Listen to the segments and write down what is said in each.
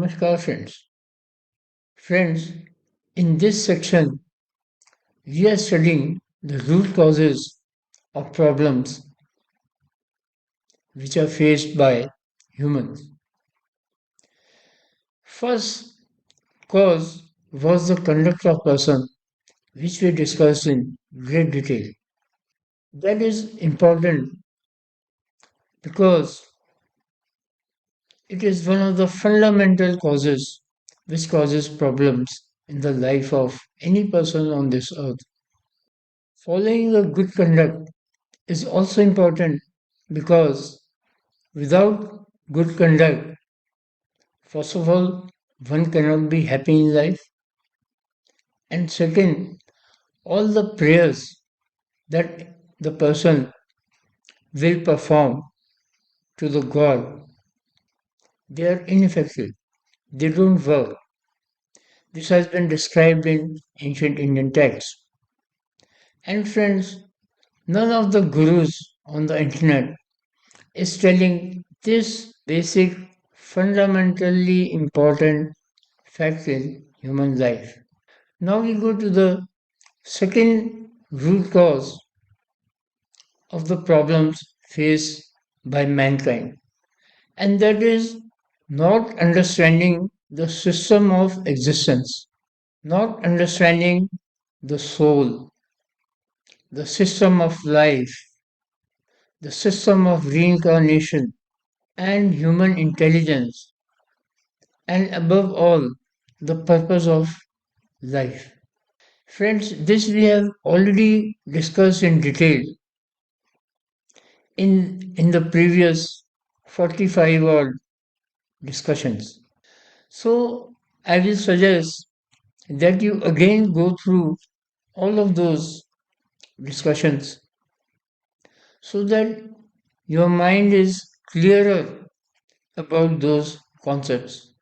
Namaskar, friends. Friends, in this section, we are studying the root causes of problems which are faced by humans. First cause was the conduct of person, which we discussed in great detail. That is important because it is one of the fundamental causes which causes problems in the life of any person on this earth. Following a good conduct is also important because without good conduct, first of all, one cannot be happy in life, and second, all the prayers that the person will perform to the God, they are ineffective, they don't work. This has been described in ancient Indian texts. And friends, none of the gurus on the internet is telling this basic, fundamentally important fact in human life. Now we go to the second root cause of the problems faced by mankind, and that is not understanding the system of existence, not understanding the soul, the system of life, the system of reincarnation, and human intelligence, and above all, the purpose of life. Friends, this we have already discussed in detail in the previous 45 odd discussions. So, I will suggest that you again go through all of those discussions so that your mind is clearer about those concepts.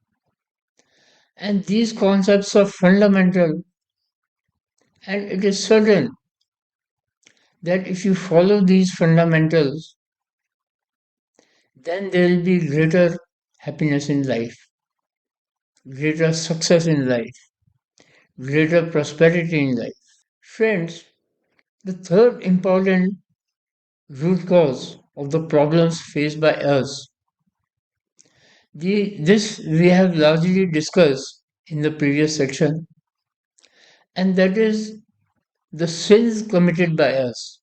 And these concepts are fundamental, and it is certain that if you follow these fundamentals, then there will be greater happiness in life, greater success in life, greater prosperity in life. Friends, the third important root cause of the problems faced by us, this we have largely discussed in the previous section, and that is the sins committed by us.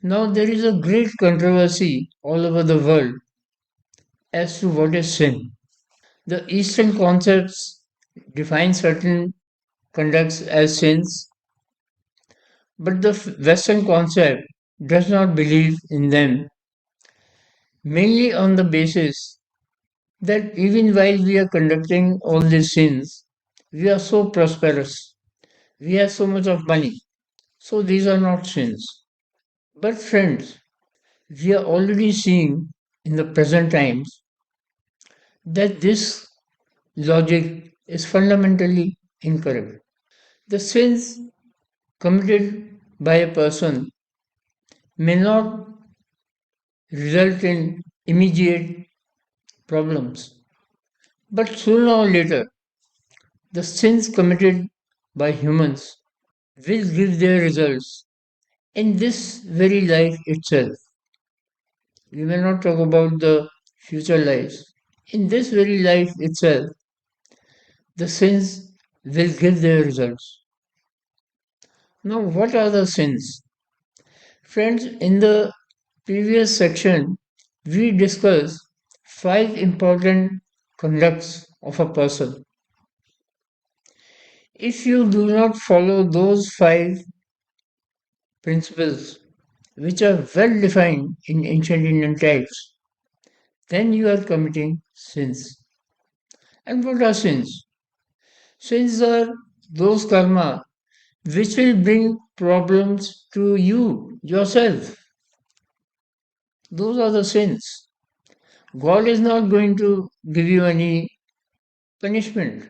Now, there is a great controversy all over the world as to what is sin. The Eastern concepts define certain conducts as sins, but the Western concept does not believe in them, mainly on the basis that even while we are conducting all these sins, we are so prosperous, we have so much of money, so these are not sins. But, friends, we are already seeing in the present times that this logic is fundamentally incorrect. The sins committed by a person may not result in immediate problems, but sooner or later, the sins committed by humans will give their results in this very life itself. We may not talk about the future lives. In this very life itself, the sins will give their results. Now, what are the sins? Friends, in the previous section, we discussed five important conducts of a person. If you do not follow those five principles, which are well defined in ancient Indian texts, then you are committing sins. And what are sins? Sins are those karma which will bring problems to you yourself. Those are the sins. God is not going to give you any punishment.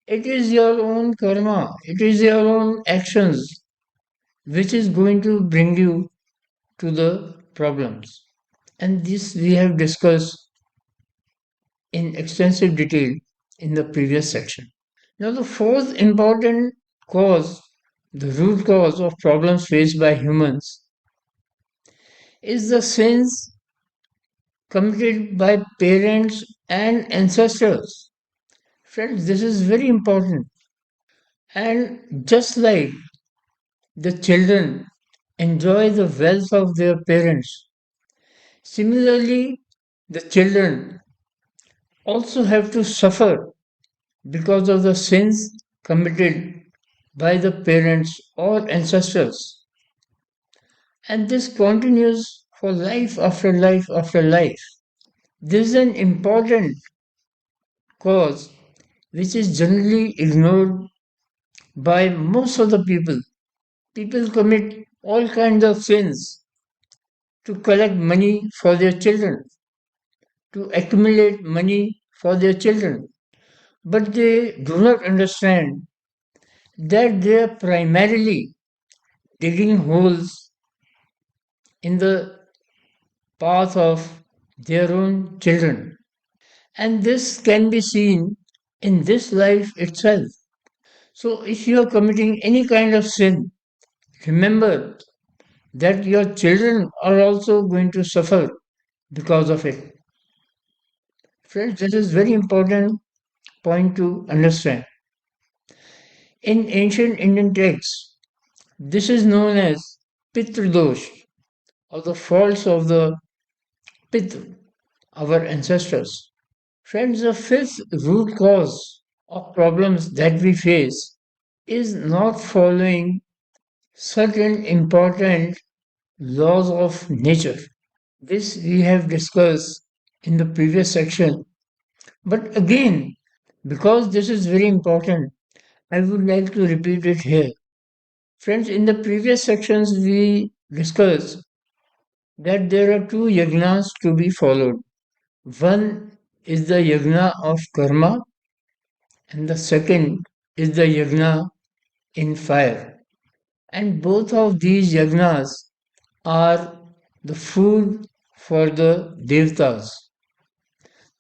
It is your own karma, it is your own actions which is going to bring you to the problems. And this we have discussed in extensive detail in the previous section. Now, the fourth important cause, the root cause of problems faced by humans, is the sins committed by parents and ancestors. Friends, this is very important. And just like the children enjoy the wealth of their parents, similarly, the children also have to suffer because of the sins committed by the parents or ancestors. And this continues for life after life after life. This is an important cause which is generally ignored by most of the people. People commit all kinds of sins to collect money for their children, to accumulate money for their children. But they do not understand that they are primarily digging holes in the path of their own children. And this can be seen in this life itself. So if you are committing any kind of sin, remember that your children are also going to suffer because of it. Friends, this is very important point to understand. In ancient Indian texts, this is known as Pitradosh, or the faults of the Pitra, our ancestors. Friends, the fifth root cause of problems that we face is not following certain important laws of nature. This we have discussed in the previous section. But again, because this is very important, I would like to repeat it here. Friends, in the previous sections, we discussed that there are two yagnas to be followed. One is the yagna of karma, and the second is the yagna in fire. And both of these yagnas are the food for the devtas,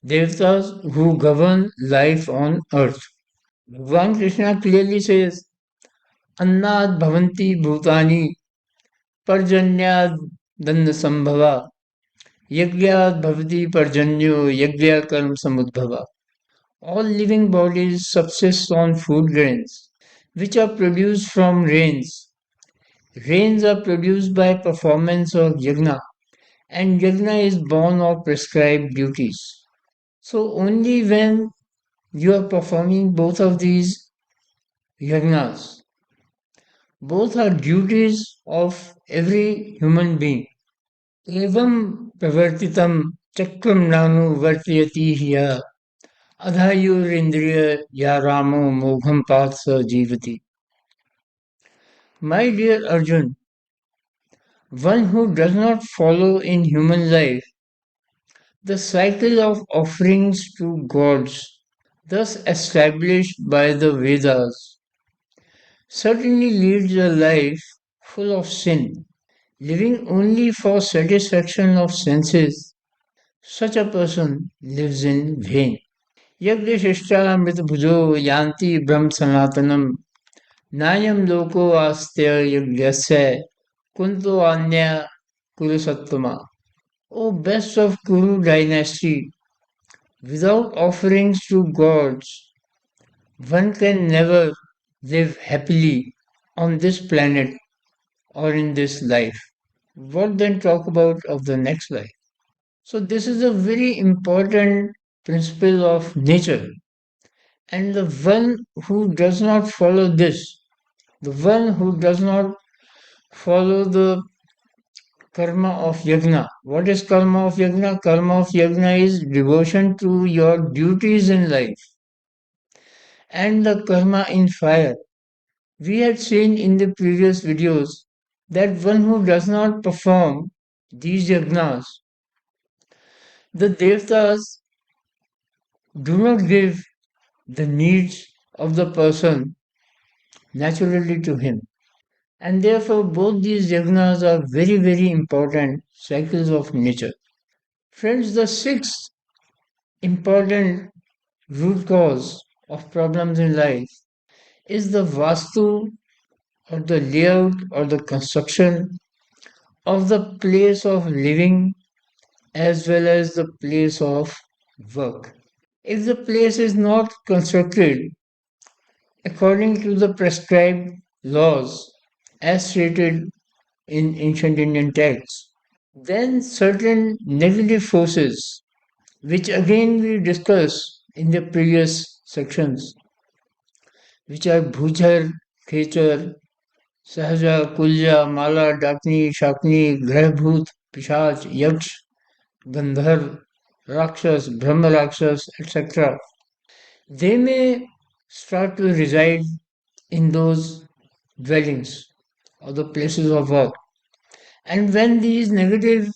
devtas who govern life on earth. Bhagwan Krishna clearly says, Annad bhavanti bhutani parjanyad danna sambhava yagyad bhavati parjanyo yagya karm samudbhava. All living bodies subsist on food grains, which are produced from rains. Rains are produced by performance of yagna, and yagna is born of prescribed duties. So only when you are performing both of these yagnas, both are duties of every human being. एवं प्रवर्तितं चक्रम नानु वर्तयति ह्य अधायुरिंद्रिय या रामो मोघम path स जीवति. My dear Arjun, one who does not follow in human life the cycle of offerings to gods thus established by the Vedas certainly leads a life full of sin, living only for satisfaction of senses. Such a person lives in vain. यज्ञशिष्टामृतभुजो यान्ति ब्रह्म सनातनम नायम लोको आस्त्य यज्ञस्य कुंतो अन्य कुरुसत्तमा. O best of Kuru dynasty, without offerings to gods, one can never live happily on this planet or in this life. What then talk about of the next life? So this is a very important principle of nature. And the one who does not follow this, the one who does not follow the karma of yagna. What is karma of yagna? Karma of yagna is devotion to your duties in life. And the karma in fire. We had seen in the previous videos that one who does not perform these yagnas, the devtas do not give the needs of the person naturally to him. And therefore, both these yagnas are very, very important cycles of nature. Friends, the sixth important root cause of problems in life is the vastu or the layout or the construction of the place of living as well as the place of work. If the place is not constructed according to the prescribed laws as stated in ancient Indian texts, then certain negative forces, which again we discussed in the previous sections, which are Bhujar, Khechar, Sahaja, Kulja, Mala, Dakni, Shakni, Grahbhut, Pishach, Yaksh, Gandharv, Rakshas, Brahma Rakshas, etc. They may start to reside in those dwellings or the places of work. And when these negative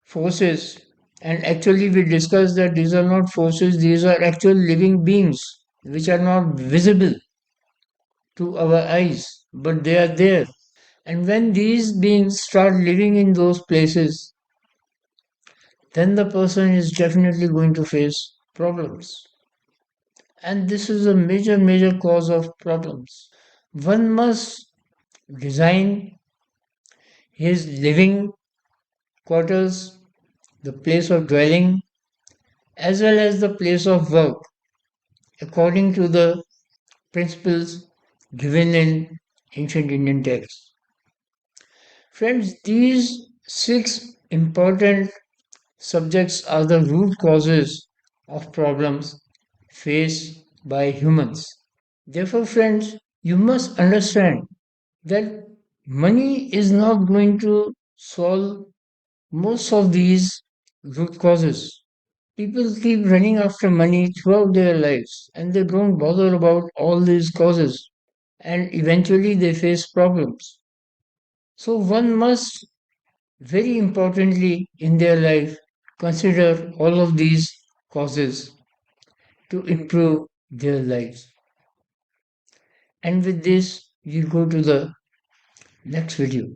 forces, and actually we discussed that these are not forces, these are actual living beings which are not visible to our eyes, but they are there. And when these beings start living in those places, then the person is definitely going to face problems. And this is a major cause of problems. One must design his living quarters, the place of dwelling, as well as the place of work, according to the principles given in ancient Indian texts. Friends, these six important subjects are the root causes of problems faced by humans. Therefore, friends, you must understand that money is not going to solve most of these root causes. People keep running after money throughout their lives and they don't bother about all these causes and eventually they face problems. So, one must very importantly in their life consider all of these causes to improve their lives. And with this, we go to the next video.